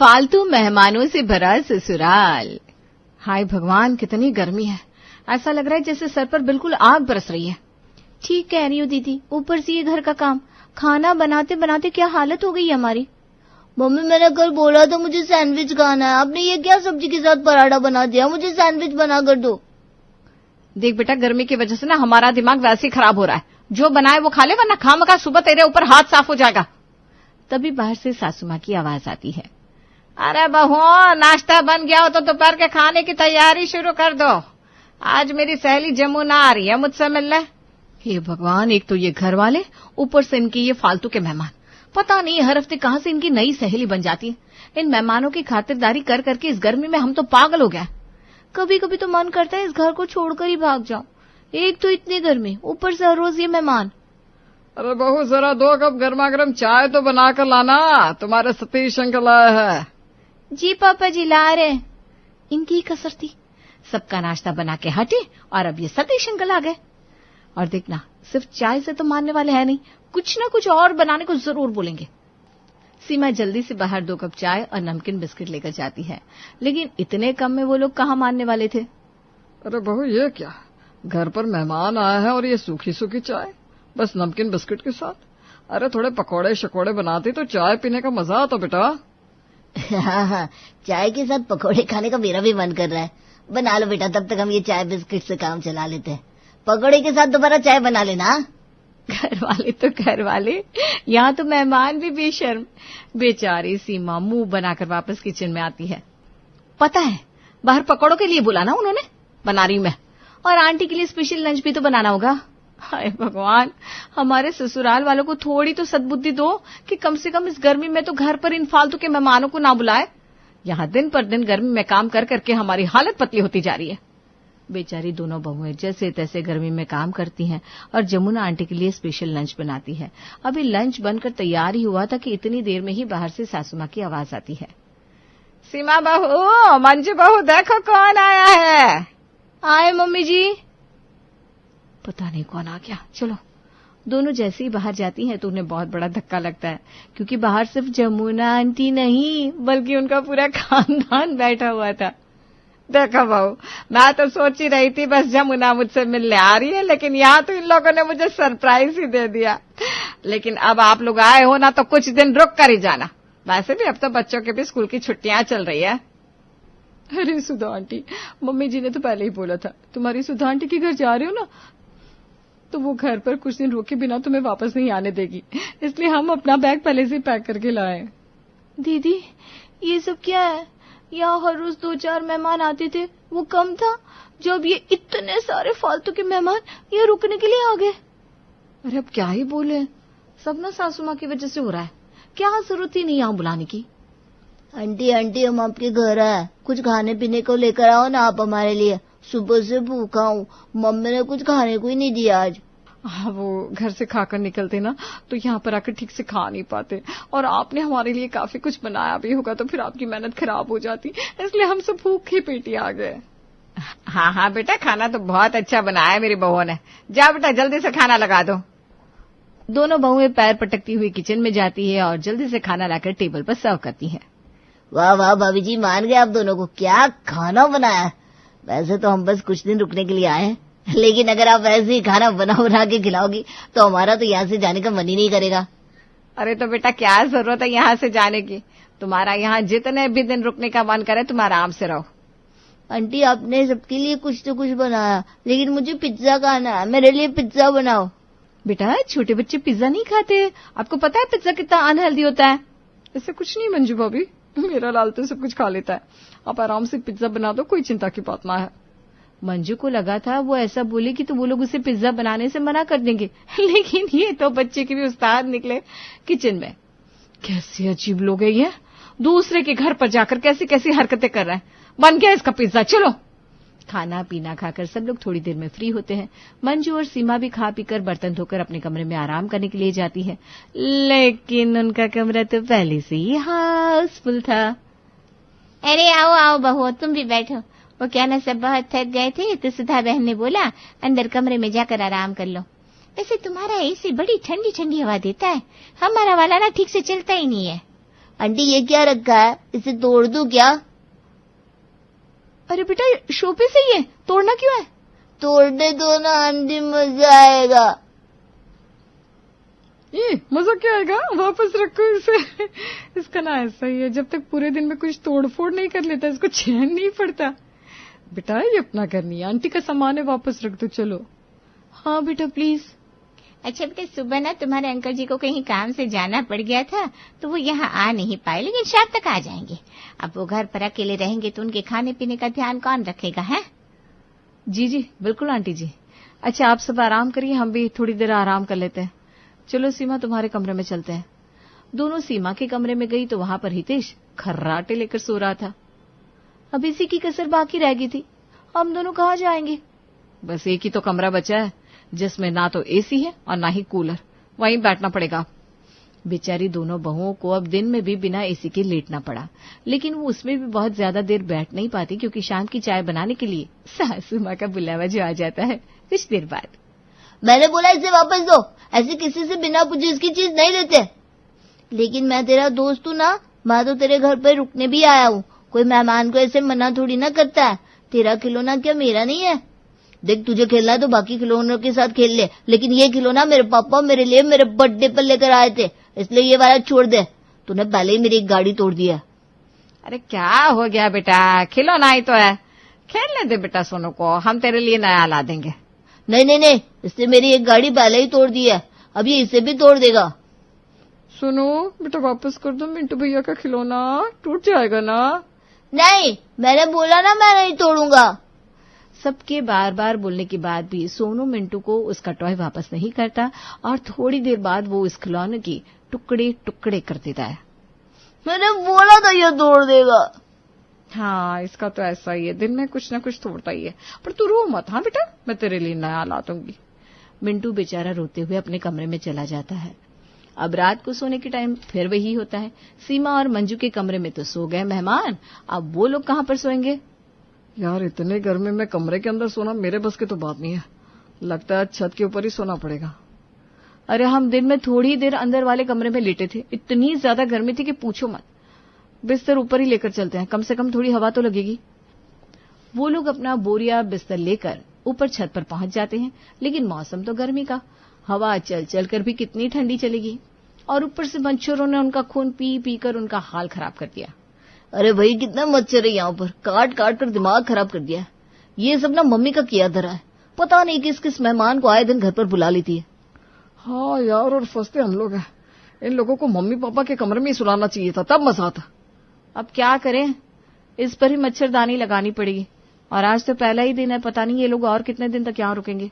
फालतू मेहमानों से भरा ससुराल। हाय भगवान, कितनी गर्मी है। ऐसा लग रहा है जैसे सर पर बिल्कुल आग बरस रही है। ठीक कह रही हो दीदी, ऊपर से ये घर का काम, खाना बनाते बनाते क्या हालत हो गई है हमारी। मम्मी मैंने कल बोला था मुझे सैंडविच खाना है, आपने ये क्या सब्जी के साथ पराठा बना दिया, मुझे सैंडविच बना कर दो। देख बेटा, गर्मी की वजह से ना हमारा दिमाग वैसे ही खराब हो रहा है। जो बनाए वो खा ले, वरना खामखा सुबह तेरे ऊपर हाथ साफ हो जाएगा। तभी बाहर से सासू माँ की आवाज आती है। अरे बहू, नाश्ता बन गया हो तो दोपहर के खाने की तैयारी शुरू कर दो। आज मेरी सहेली जमुना आ रही है मुझसे मिलने। हे भगवान, एक तो ये घर वाले, ऊपर से इनके ये फालतू के मेहमान। पता नहीं हर हफ्ते कहां से इनकी नई सहेली बन जाती है। इन मेहमानों की खातिरदारी कर करके इस गर्मी में हम तो पागल हो गए। कभी कभी तो मन करता है इस घर को छोड़कर ही भाग जाऊं। एक तो इतनी गर्मी, ऊपर से हर रोज ये मेहमान। अरे बहू, जरा 2 कप गर्मा गर्म चाय तो बनाकर लाना, तुम्हारे सतीश अंकल आए हैं। जी पापा जी ला रहे। इनकी ही कसर थी, सबका नाश्ता बना के हटे और अब ये सतीश अंकल आ गए। और देखना, सिर्फ चाय से तो मानने वाले हैं नहीं, कुछ ना कुछ और बनाने को जरूर बोलेंगे। सीमा जल्दी से बाहर 2 कप चाय और नमकीन बिस्किट लेकर जाती है, लेकिन इतने कम में वो लोग कहाँ मानने वाले थे। अरे बहू, ये क्या, घर पर मेहमान आए हैं और ये सूखी सूखी चाय, बस नमकीन बिस्किट के साथ। अरे थोड़े पकौड़े शकौड़े बनाती तो चाय पीने का मजा आता बेटा। हाँ, चाय के साथ पकौड़े खाने का मेरा भी मन कर रहा है। बना लो बेटा, तब तक हम ये चाय बिस्किट से काम चला लेते हैं। पकौड़े के साथ दोबारा चाय बना लेना। घर वाले तो घर वाले, यहाँ तो मेहमान भी बेशर्म। बेचारी सीमा मुंह बनाकर वापस किचन में आती है। पता है, बाहर पकौड़ों के लिए बुलाना उन्होंने, बना रही हूं मैं। और आंटी के लिए स्पेशल लंच भी तो बनाना होगा। हाय भगवान, हमारे ससुराल वालों को थोड़ी तो सद्बुद्धि दो कि कम से कम इस गर्मी में तो घर पर इन फालतू के मेहमानों को ना बुलाए। यहाँ दिन पर दिन गर्मी में काम कर करके हमारी हालत पतली होती जा रही है। बेचारी दोनों बहुएं जैसे तैसे गर्मी में काम करती हैं और जमुना आंटी के लिए स्पेशल लंच बनाती है। अभी लंच बनकर तैयार ही हुआ था कि इतनी देर में ही बाहर से सासू माँ की आवाज आती है। सीमा बहू, मंजू बहू, देखो कौन आया है। आए मम्मी जी। पता नहीं कौन आ गया। चलो, दोनों जैसे ही बाहर जाती हैं तो उन्हें बहुत बड़ा धक्का लगता है, क्योंकि बाहर सिर्फ जमुना आंटी नहीं बल्कि उनका पूरा खानदान बैठा हुआ था। देखो बहू, मैं तो सोच ही रही थी बस जमुना मुझसे मिलने आ रही है, लेकिन यहाँ तो इन लोगों ने मुझे सरप्राइज ही दे दिया। लेकिन अब आप लोग आए हो ना, तो कुछ दिन रुक कर ही जाना। वैसे भी अब तो बच्चों के भी स्कूल की छुट्टियां चल रही है। अरे सुधा आंटी, मम्मी जी ने तो पहले ही बोला था तुम्हारी सुधा आंटी के घर जा रहे हो ना, तो वो घर पर कुछ दिन रुके बिना तुम्हें वापस नहीं आने देगी, इसलिए हम अपना बैग पहले से पैक करके लाए। दीदी, ये सब क्या है? यहाँ हर रोज 2-4 मेहमान आते थे, वो कम था जब ये इतने सारे फालतू के मेहमान ये रुकने के लिए आ गए। अरे अब क्या ही बोले, सब ना सासू माँ की वजह से हो रहा है। क्या जरूरत ही नहीं यहाँ बुलाने की। आंटी हम आपके घर आए, कुछ खाने पीने को लेकर आओ ना आप हमारे लिए। सुबह से भूखा हूँ, मम्मी ने कुछ खाने को ही नहीं दिया आज। हाँ, वो घर से खाकर निकलते ना तो यहाँ पर आकर ठीक से खा नहीं पाते, और आपने हमारे लिए काफी कुछ बनाया भी होगा तो फिर आपकी मेहनत खराब हो जाती, इसलिए हम सब भूखे पेटी आ गए। हाँ बेटा, खाना तो बहुत अच्छा बनाया मेरी बहू ने। जा बेटा, जल्दी से खाना लगा दो। दोनों बहुएं पैर पटकती हुई किचन में जाती है और जल्दी से खाना लाकर टेबल पर सर्व करती है। वाह वाह भाभी जी, मान गए आप दोनों को, क्या खाना बनाया। वैसे तो हम बस कुछ दिन रुकने के लिए आए हैं, लेकिन अगर आप वैसे ही खाना बना के खिलाओगी तो हमारा तो यहाँ से जाने का मन ही नहीं करेगा। अरे तो बेटा, क्या जरूरत है यहाँ से जाने की, तुम्हारा यहाँ जितने भी दिन रुकने का मन करे तुम आराम से रहो। आंटी, आपने सबके लिए कुछ तो कुछ बनाया, लेकिन मुझे पिज्जा खाना है, मेरे लिए पिज्जा बनाओ। बेटा, छोटे बच्चे पिज्जा नहीं खाते, आपको पता है पिज्जा कितना अनहेल्दी होता है। ऐसे कुछ नहीं मंजू भाभी, मेरा लाल तो सब कुछ खा लेता है, आप आराम से पिज्जा बना दो, कोई चिंता की बात ना है। मंजू को लगा था वो ऐसा बोलेगी तो वो लोग उसे पिज्जा बनाने से मना कर देंगे, लेकिन ये तो बच्चे के भी उस्ताद निकले किचन में। कैसे अजीब लोग है ये, दूसरे के घर पर जाकर कैसी कैसी हरकतें कर रहे हैं। बन गया इसका पिज्जा, चलो। खाना पीना खाकर सब लोग थोड़ी देर में फ्री होते हैं। मंजू और सीमा भी खा पीकर बर्तन धोकर अपने कमरे में आराम करने के लिए जाती है, लेकिन उनका कमरा तो पहले से ही हाउसफुल था। अरे आओ आओ बहू, तुम भी बैठो। वो क्या ना सब बहुत थक गए थे तो सुधा बहन ने बोला अंदर कमरे में जाकर आराम कर लो। वैसे तुम्हारा एसी बड़ी ठंडी ठंडी हवा देता है, हमारा वाला ना ठीक से चलता ही नहीं है। आंटी ये क्या रखा है, इसे तोड़ दूं क्या? अरे बेटा शोपीस है ये, तोड़ना क्यों है? तोड़ने दो ना आंटी, मजा आएगा। ये मजा क्या आएगा, वापस रखो इसे। इसका ना ऐसा ही है, जब तक पूरे दिन में कुछ तोड़फोड़ नहीं कर लेता इसको चैन नहीं पड़ता। बेटा ये अपना घर नहीं है, आंटी का सामान है, वापस रख दो चलो। हाँ बेटा प्लीज। अच्छा बेटा, सुबह ना तुम्हारे अंकल जी को कहीं काम से जाना पड़ गया था तो वो यहाँ आ नहीं पाए, लेकिन शाम तक आ जाएंगे। अब वो घर पर अकेले रहेंगे तो उनके खाने पीने का ध्यान कौन रखेगा है? जी जी बिल्कुल आंटी जी। अच्छा आप सब आराम करिए, हम भी थोड़ी देर आराम कर लेते हैं। चलो सीमा तुम्हारे कमरे में चलते हैं। दोनों सीमा के कमरे में गई तो वहां पर हितेश खर्राटे लेकर सो रहा था। अब इसी की कसर बाकी रह गई थी, हम दोनों कहाँ जाएंगे? बस एक ही तो कमरा बचा है जिसमें ना तो एसी है और ना ही कूलर, वहीं बैठना पड़ेगा। बेचारी दोनों बहुओं को अब दिन में भी बिना एसी के लेटना पड़ा, लेकिन वो उसमें भी बहुत ज्यादा देर बैठ नहीं पाती क्योंकि शाम की चाय बनाने के लिए सासू माँ का बुलावा जो आ जाता है कुछ देर बाद। मैंने बोला इसे वापस दो, ऐसे किसी से बिना पूछे इसकी चीज नहीं लेते। लेकिन मैं तेरा दोस्त हूँ ना, मैं तो तेरे घर पे रुकने भी आया हूँ, कोई मेहमान को ऐसे मना थोड़ी ना करता है। तेरा खिलौना क्या मेरा नहीं है? देख तुझे खेलना है तो बाकी खिलौनों के साथ खेल ले, लेकिन ये खिलौना मेरे पापा मेरे लिए मेरे बर्थडे पर लेकर आए थे, इसलिए ये वाला छोड़ दे। तूने पहले ही मेरी एक गाड़ी तोड़ दिया। अरे क्या हो गया बेटा, खिलौना ही तो है, खेलने दे बेटा सोनू को, हम तेरे लिए नया ला देंगे। नहीं नहीं नहीं, इससे मेरी एक गाड़ी पहले ही तोड़ दी है, अब ये इसे भी तोड़ देगा। सुनो बेटा, वापस कर दो, मिंटू भैया का खिलौना टूट जाएगा ना। नहीं, मैंने बोला ना मैं नहीं तोड़ूंगा। सबके बार बार बोलने के बाद भी सोनू मिंटू को उसका टॉय वापस नहीं करता और थोड़ी देर बाद वो उस खिलौने की टुकड़े टुकड़े कर देता है। मैंने बोला था ये तोड़ देगा। हाँ इसका तो ऐसा ही है, दिन में कुछ ना कुछ तोड़ता ही है। पर तू रो मत, हाँ बेटा, मैं तेरे लिए नया ला दूंगी। मिंटू बेचारा रोते हुए अपने कमरे में चला जाता है। अब रात को सोने के टाइम फिर वही होता है। सीमा और मंजू के कमरे में तो सो गए मेहमान, अब वो लोग कहाँ पर सोएंगे? यार इतने गर्मी में कमरे के अंदर सोना मेरे बस की तो बात नहीं है, लगता है छत के ऊपर ही सोना पड़ेगा। अरे हम दिन में थोड़ी देर अंदर वाले कमरे में लेटे थे, इतनी ज्यादा गर्मी थी कि पूछो मत। बिस्तर ऊपर ही लेकर चलते हैं, कम से कम थोड़ी हवा तो लगेगी। वो लोग अपना बोरिया बिस्तर लेकर ऊपर छत पर पहुंच जाते हैं, लेकिन मौसम तो गर्मी का, हवा चल चल कर भी कितनी ठंडी चलेगी, और ऊपर से मच्छरों ने उनका खून पी पी कर उनका हाल खराब कर दिया। अरे भाई कितना मच्छर है यहाँ पर, काट काट कर दिमाग खराब कर दिया। ये सब ना मम्मी का किया धरा है, पता नहीं किस किस मेहमान को आए दिन घर पर बुला लेती है। हाँ यार, और फंसते हम लोग हैं, इन लोगों को मम्मी पापा के कमरे में ही सुलाना चाहिए था, तब मजा आता। अब क्या करें, इस पर ही मच्छरदानी लगानी पड़ेगी, और आज तो पहला ही दिन है, पता नहीं ये लोग और कितने दिन तक यहाँ रुकेंगे।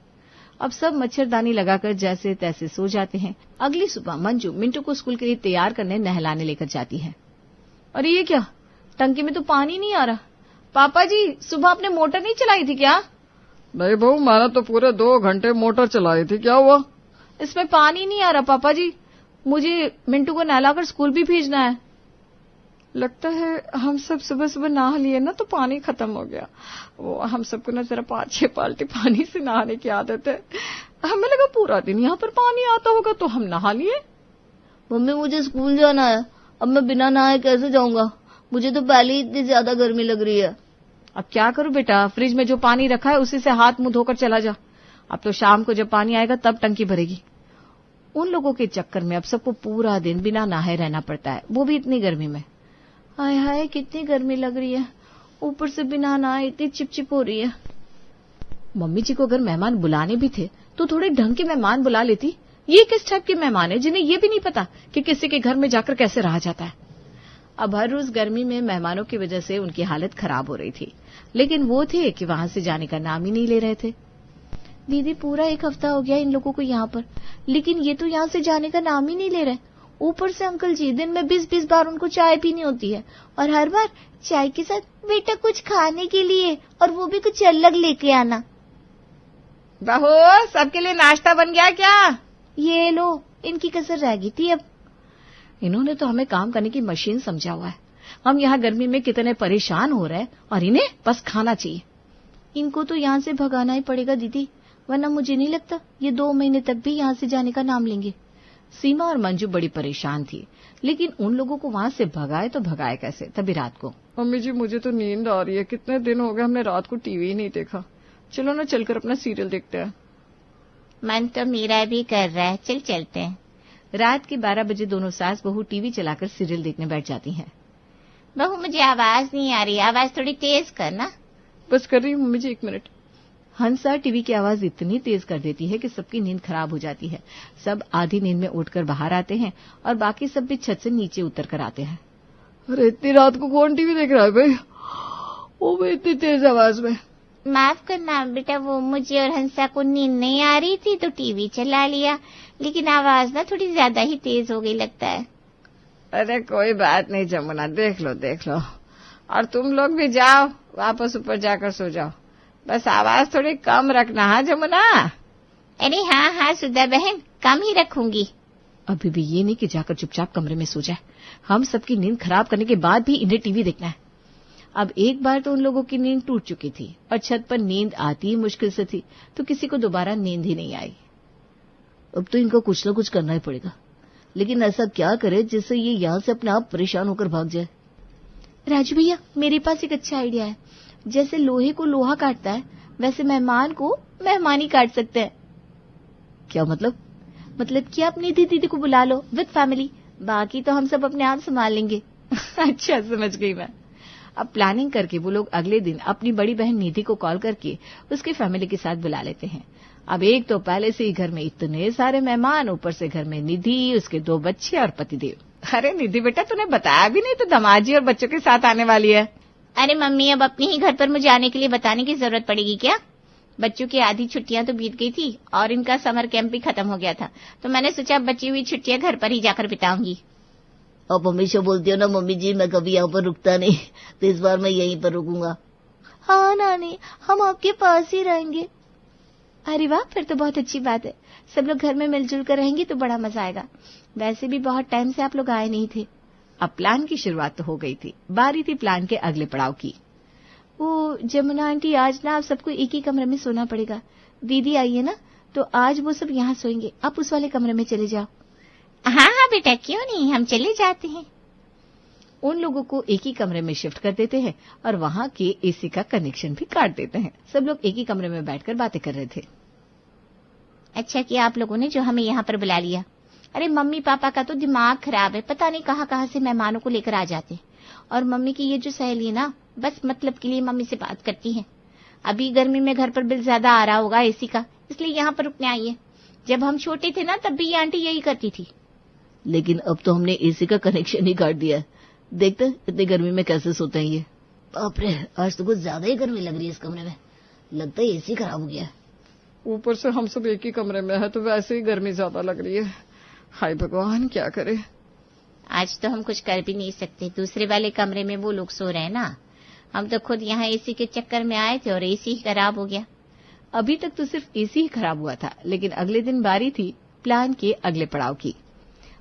अब सब मच्छरदानी लगाकर जैसे तैसे सो जाते हैं। अगली सुबह मंजू मिंटू को स्कूल के लिए तैयार करने नहलाने लेकर जाती है। अरे ये क्या, टंकी में तो पानी नहीं आ रहा। पापा जी सुबह आपने मोटर नहीं चलाई थी क्या? नहीं बहू, मैंने तो पूरे 2 घंटे मोटर चलाई थी, क्या हुआ? इसमें पानी नहीं आ रहा पापा जी, मुझे मिंटू को नहलाकर स्कूल भी भेजना है। लगता है हम सब सुबह सुबह नहा लिए ना तो पानी खत्म हो गया। वो हम सबको ना जरा 5-6 बाल्टी पानी से नहाने की आदत है, हमें लगा पूरा दिन यहाँ पर पानी आता होगा तो हम नहा लिए। मम्मी मुझे स्कूल जाना है, अब मैं बिना नहाए कैसे जाऊंगा? मुझे तो पहले ही इतनी ज्यादा गर्मी लग रही है। अब क्या करूं बेटा, फ्रिज में जो पानी रखा है उसी से हाथ मुंह धोकर चला जा। अब तो शाम को जब पानी आएगा तब टंकी भरेगी। उन लोगों के चक्कर में अब सबको पूरा दिन बिना नहाए रहना पड़ता है, वो भी इतनी गर्मी में। हाय हाय कितनी गर्मी लग रही है, ऊपर से बिना नहाए इतनी चिपचिप हो रही है। मम्मी जी को अगर मेहमान बुलाने भी थे तो थोड़े ढंग के मेहमान बुला लेती। ये किस टाइप के मेहमान है जिन्हें ये भी नहीं पता कि किसी के घर में जाकर कैसे रहा जाता है। अब हर रोज गर्मी में मेहमानों की वजह से उनकी हालत खराब हो रही थी, लेकिन वो थे कि वहां से जाने का नाम ही नहीं ले रहे थे। दीदी पूरा 1 हफ्ता हो गया इन लोगों को यहाँ पर, लेकिन ये तो यहाँ से जाने का नाम ही नहीं ले रहे। ऊपर से अंकल जी दिन में 20-20 बार उनको चाय पीनी होती है, और हर बार चाय के साथ बेटा कुछ खाने के लिए, और वो भी कुछ अलग लेके आना। बहू सबके लिए नाश्ता बन गया क्या? ये लो, इनकी कसर रह गई थी। अब इन्होंने तो हमें काम करने की मशीन समझा हुआ है। हम यहाँ गर्मी में कितने परेशान हो रहे हैं और इन्हें बस खाना चाहिए। इनको तो यहाँ से भगाना ही पड़ेगा दीदी, वरना मुझे नहीं लगता ये 2 महीने तक भी यहाँ से जाने का नाम लेंगे। सीमा और मंजू बड़ी परेशान थी, लेकिन उन लोगों को वहां से भगाए तो भगाए कैसे। तभी रात को, मम्मी जी मुझे तो नींद आ रही है, कितने दिन हो गए हमने रात को टीवी ही नहीं देखा, चलो ना चलकर अपना सीरियल देखते हैं। मन तो मेरा भी कर रहा है, चल चलते हैं। रात के 12 बजे दोनों सास बहू टीवी चलाकर सीरियल देखने बैठ जाती हैं। बहू मुझे आवाज नहीं आ रही, आवाज थोड़ी तेज करना। बस कर रही हूँ मम्मी जी, 1 मिनट। हंसा टीवी की आवाज इतनी तेज कर देती है कि सबकी नींद खराब हो जाती है। सब आधी नींद में उठकर बाहर आते हैं और बाकी सब भी छत से नीचे उतर कर आते हैं। अरे इतनी रात को कौन टीवी देख रहा है भाई, ओ भाई इतनी तेज आवाज में। माफ करना बेटा, वो मुझे और हंसा को नींद नहीं आ रही थी तो टीवी चला लिया, लेकिन आवाज ना थोड़ी ज्यादा ही तेज हो गई लगता है। अरे कोई बात नहीं जमुना, देख लो देख लो, और तुम लोग भी जाओ वापस ऊपर जाकर सो जाओ, बस आवाज थोड़ी कम रखना। हाँ जमुना? अरे हाँ हाँ सुधा बहन, कम ही रखूंगी। अभी भी ये नहीं कि जाकर चुपचाप कमरे में सो जाए, हम सबकी नींद खराब करने के बाद भी इन्हें टीवी देखना है। अब एक बार तो उन लोगों की नींद टूट चुकी थी और छत पर नींद आती ही मुश्किल से थी, तो किसी को दोबारा नींद ही नहीं आई। अब तो इनको कुछ न कुछ करना ही पड़ेगा, लेकिन ऐसा क्या करे जिससे ये यहाँ से अपने आप परेशान होकर भाग जाए। राजू भैया, मेरे पास एक अच्छा आइडिया है। जैसे लोहे को लोहा काटता है, वैसे मेहमान को मेहमान ही काट सकते हैं। क्या मतलब? मतलब कि आप निधि दीदी को बुला लो विद फैमिली, बाकी तो हम सब अपने आप संभाल लेंगे। अच्छा समझ गई मैं। अब प्लानिंग करके वो लोग अगले दिन अपनी बड़ी बहन निधि को कॉल करके उसकी फैमिली के साथ बुला लेते हैं। अब एक तो पहले से ही घर में इतने सारे मेहमान, ऊपर से घर में निधि, उसके 2 बच्चे और पतिदेव। अरे निधि बेटा, तूने बताया भी नहीं, तो दामाजी और बच्चों के साथ आने वाली है। अरे मम्मी, अब अपने ही घर पर मुझे आने के लिए बताने की जरूरत पड़ेगी क्या? बच्चों की आधी छुट्टियां तो बीत गई थी और इनका समर कैंप भी खत्म हो गया था, तो मैंने सोचा बची हुई छुट्टियां घर पर ही जाकर बिताऊंगी। आप हमेशा बोलती हो ना मम्मी जी मैं कभी यहाँ पर रुकता नहीं, तो इस बार मैं यहीं पर रुकूंगा। हाँ नानी, हम आपके पास ही रहेंगे। अरे वाह, फिर तो बहुत अच्छी बात है। सब लोग घर में मिलजुल कर रहेंगे तो बड़ा मजा आएगा। वैसे भी बहुत टाइम से आप लोग आए नहीं थे। अब प्लान की शुरुआत तो हो गई थी, बारी थी प्लान के अगले पड़ाव की। वो जमुना आंटी, आज ना आप सबको एक ही कमरे में सोना पड़ेगा। दीदी आई है ना, तो आज वो सब यहाँ सोएंगे, आप उस वाले कमरे में चले जाओ। हाँ हाँ बेटा, क्यों नहीं, हम चले जाते हैं। उन लोगों को एक ही कमरे में शिफ्ट कर देते हैं और वहां के एसी का कनेक्शन भी काट देते हैं। सब लोग एक ही कमरे में बैठकर बातें कर रहे थे। अच्छा किया आप लोगों ने जो हमें यहाँ पर बुला लिया। अरे मम्मी पापा का तो दिमाग खराब है, पता नहीं कहाँ से मेहमानों को लेकर आ जाते हैं। और मम्मी की ये जो सहेली है ना, बस मतलब के लिए मम्मी से बात करती है। अभी गर्मी में घर पर बिल ज्यादा आ रहा होगा एसी का, इसलिए यहाँ पर रुकने आई है। जब हम छोटे थे ना, तब भी ये आंटी यही करती थी। लेकिन अब तो हमने एसी का कनेक्शन ही काट दिया है। देखते हैं इतनी गर्मी में कैसे सोते हैं ये। बाप रे, आज तो कुछ ज्यादा ही गर्मी लग रही है इस कमरे में, लगता है एसी खराब हो गया है। ऊपर से हम सब एक ही कमरे में है तो वैसे ही गर्मी ज्यादा लग रही है। हाय भगवान, क्या करे। आज तो हम कुछ कर भी नहीं सकते, दूसरे वाले कमरे में वो लोग सो रहे हैं ना। हम तो खुद यहाँ एसी के चक्कर में आए थे और एसी ही खराब हो गया। अभी तक तो सिर्फ एसी ही खराब हुआ था, लेकिन अगले दिन बारी थी प्लान के अगले पड़ाव की।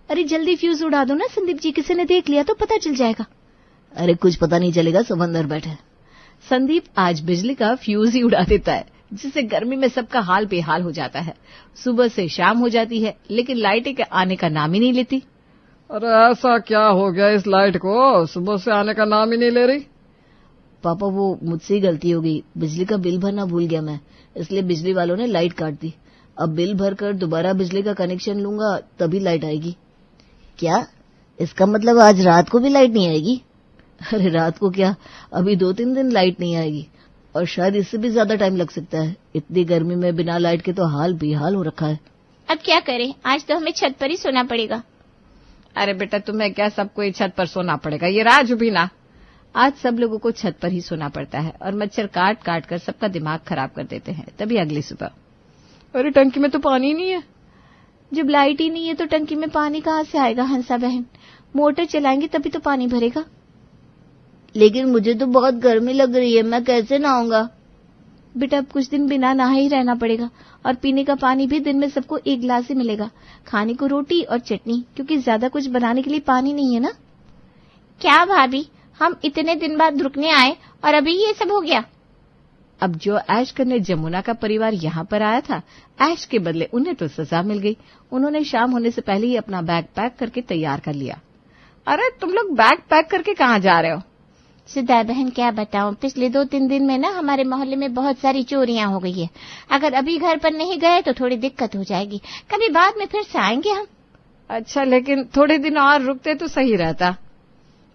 अरे जल्दी फ्यूज उड़ा दो ना संदीप जी, किसी ने देख लिया तो पता चल जाएगा। अरे कुछ पता नहीं चलेगा, सब अंदर बैठे। संदीप आज बिजली का फ्यूज ही उड़ा देता है, जिससे गर्मी में सबका हाल बेहाल हो जाता है। सुबह से शाम हो जाती है, लेकिन लाइटें के आने का नाम ही नहीं लेती। अरे ऐसा क्या हो गया इस लाइट को, सुबह से आने का नाम ही नहीं ले रही। पापा वो मुझसे ही गलती हो गई, बिजली का बिल भरना भूल गया मैं, इसलिए बिजली वालों ने लाइट काट दी। अब बिल भरकर दोबारा बिजली का कनेक्शन लूंगा तभी लाइट आएगी। क्या? इसका मतलब आज रात को भी लाइट नहीं आएगी? अरे रात को क्या, अभी 2-3 दिन लाइट नहीं आएगी और शायद इससे भी ज्यादा टाइम लग सकता है। इतनी गर्मी में बिना लाइट के तो हाल बेहाल हो रखा है। अब क्या करें, आज तो हमें छत पर ही सोना पड़ेगा। अरे बेटा तुम्हें क्या, सबको ही छत पर सोना पड़ेगा। ये राजू भी ना, आज सब लोगों को छत पर ही सोना पड़ता है और मच्छर काट काट कर सबका दिमाग खराब कर देते हैं। तभी अगली सुबह, अरे टंकी में तो पानी नहीं है। जब लाइट ही नहीं है तो टंकी में पानी कहाँ से आएगा हंसा बहन? मोटर चलाएंगे तभी तो पानी भरेगा। लेकिन मुझे तो बहुत गर्मी लग रही है, मैं कैसे नहाऊंगा? बेटा अब कुछ दिन बिना नहाए ही रहना पड़ेगा और पीने का पानी भी दिन में सबको 1 गिलास ही मिलेगा। खाने को रोटी और चटनी, क्योंकि ज्यादा कुछ बनाने के लिए पानी नहीं है ना। क्या भाभी, हम इतने दिन बाद रुकने आए और अभी ये सब हो गया? अब जो ऐश करने जमुना का परिवार यहाँ पर आया था, ऐश के बदले उन्हें तो सजा मिल गई। उन्होंने शाम होने से पहले ही अपना बैग पैक करके तैयार कर लिया। अरे तुम लोग बैग पैक करके कहाँ जा रहे हो? सुधा बहन क्या बताऊं, पिछले 2-3 दिन में ना हमारे मोहल्ले में बहुत सारी चोरियां हो गई है। अगर अभी घर पर नहीं गए तो थोड़ी दिक्कत हो जाएगी, कभी बाद में फिर से आएंगे हम। अच्छा, लेकिन थोड़े दिन और रुकते तो सही रहता।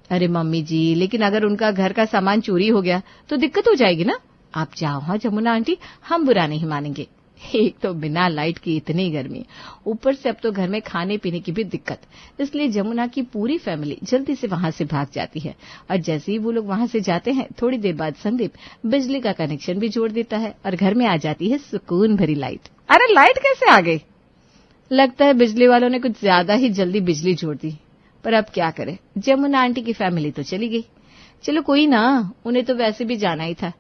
अरे मम्मी जी, लेकिन अगर उनका घर का सामान चोरी हो गया तो दिक्कत हो जाएगी ना। आप जाओ। हाँ जमुना आंटी, हम बुरा नहीं मानेंगे। एक तो बिना लाइट की इतनी गर्मी, ऊपर से अब तो घर में खाने पीने की भी दिक्कत, इसलिए जमुना की पूरी फैमिली जल्दी से वहां से भाग जाती है। और जैसे ही वो लोग वहां से जाते हैं, थोड़ी देर बाद संदीप बिजली का कनेक्शन भी जोड़ देता है और घर में आ जाती है सुकून भरी लाइट। अरे लाइट कैसे आ गई? लगता है बिजली वालों ने कुछ ज्यादा ही जल्दी बिजली जोड़ दी, पर अब क्या करे, जमुना आंटी की फैमिली तो चली गई। चलो कोई ना, उन्हें तो वैसे भी जाना ही था।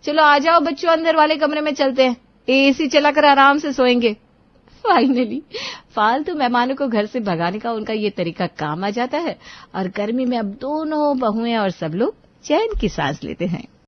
चलो आ जाओ बच्चों, अंदर वाले कमरे में चलते हैं, एसी चलाकर आराम से सोएंगे। फाइनली फालतू मेहमानों को घर से भगाने का उनका ये तरीका काम आ जाता है और गर्मी में अब दोनों बहुएं और सब लोग चैन की सांस लेते हैं।